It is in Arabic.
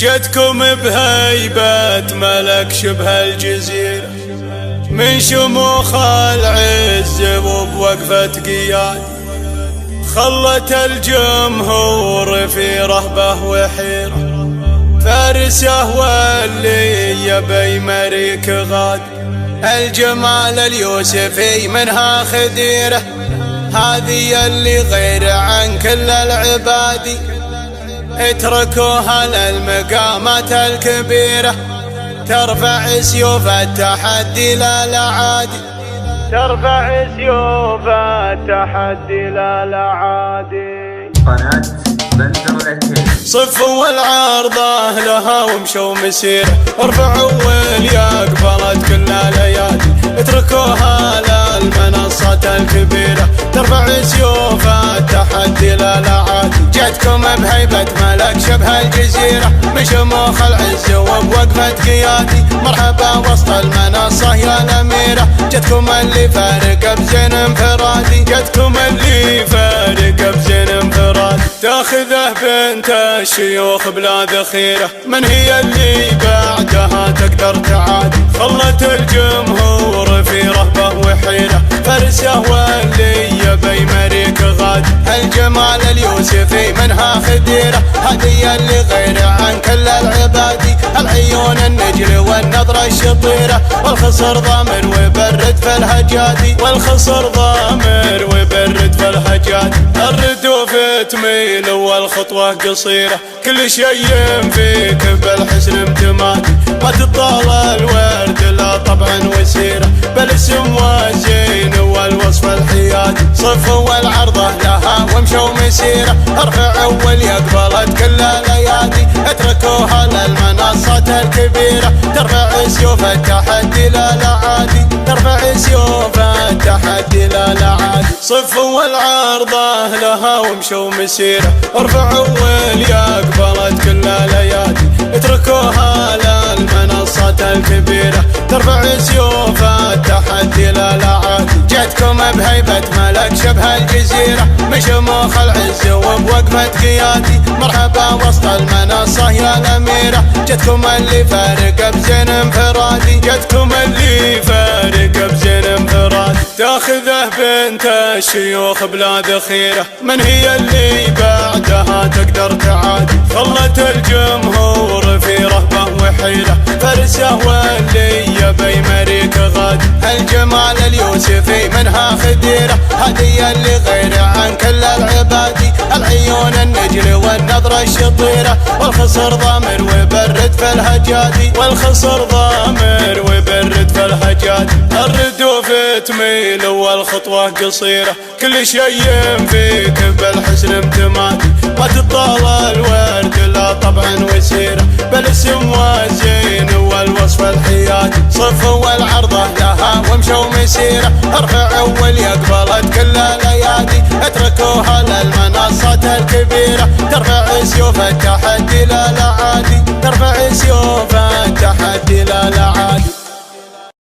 جتكم بهيبة ملك شبه الجزيرة، من شموخ العز وبوقفة قياد، خلت الجمهور في رهبة وحيرة. فارسه واللي يبي مريك غاد، الجمال اليوسفي منها خديرة، هذه اللي غير عن كل العباد، اتركوها للمقامات الكبيرة، ترفع سيوف التحدي لا العادي، ترفع سيوف التحدي لا العادي. قناة بندر العتيبي صفوا العارضة لها ومشوا مسيرة، ارفعوا واليا قبلت كل ليالي، اتركوها للمنصات الكبيرة، ترفع سيوف التحدي لا العادي. جتكم بهيبة ملك شبه الجزيرة، من شموخ العز وبوقفة قيادي، مرحبا وسط المنصة يا الأميرة، جتكم اللي فارق بزين انفرادي، جتكم اللي فارق بزين انفرادي. تاخذه بنت الشيوخ بلا ذخيرة، من هي اللي بعدها تقدر تعادي، خلت الجمهور في رهبة وحيرة، فارسه واللي يبي مريك غاد، الجمال اليوسفي منها خديرة، هذه اللي غير عن كل العبادي، العيون النجل والنظرة الشطيرة، والخصر ضامر وبرد في الهجادي، والخصر ضامر وبرد في الهجادي. الردوف تميل والخطوة قصيرة، كل شيء فيك بالحسن امتمادي، ما تطال الورد لا طبعا وسيرة، بالاسم والزين والوصف الحيادي. صفوا العرضة لها ومشوا مسيرة، ارفعوا واليا قبلت كل ليالي، اتركوها للمنصات الكبيرة، ترفع سيوف التحدي لا العادي، ترفع سيوف التحدي لا العادي. صفوا العرضة لها ومشوا مسيرة، ارفعوا واليا قبلت كل ليالي، اتركوها للمنصات الكبيرة، ترفع سيوف التحدي لا العادي. جتكم بهيبة ملك شبه الجزيرة، من شموخ العز وبوقفة قيادي، مرحبا وسط المنصة يا الأميرة، جتكم اللي فارق بزين انفرادي، جتكم اللي فارق بزين انفرادي. تاخذه بنت الشيوخ بلا ذخيرة، من هي اللي بعدها تقدر تعادي، خلت الجمهور في رهبة وحيرة، فارسه واللي يبي مريك غاد، الجمال اليوسفي منها خديرة، هذه اللي غير عن كل العبادي، العيون النجل والنظرة الشطيرة، والخصر ضامر وبرد في الهجادي، والخصر ضامر وبرد في الهجادي. الردوف تميل والخطوة قصيرة، كل شيء فيك بالحسن امتمادي، ما تطال الورد لا طبعا وسيرة، بالاسم والزين والوصف الحيادي. صفوا العرضة لها ومشوا مسيرة، ارفعوا واليا قبلت كل ليالي، اتركوها للمنصات الكبيرة، ترفع سيوف التحدي لا العادي، ترفع سيوف التحدي لا العادي.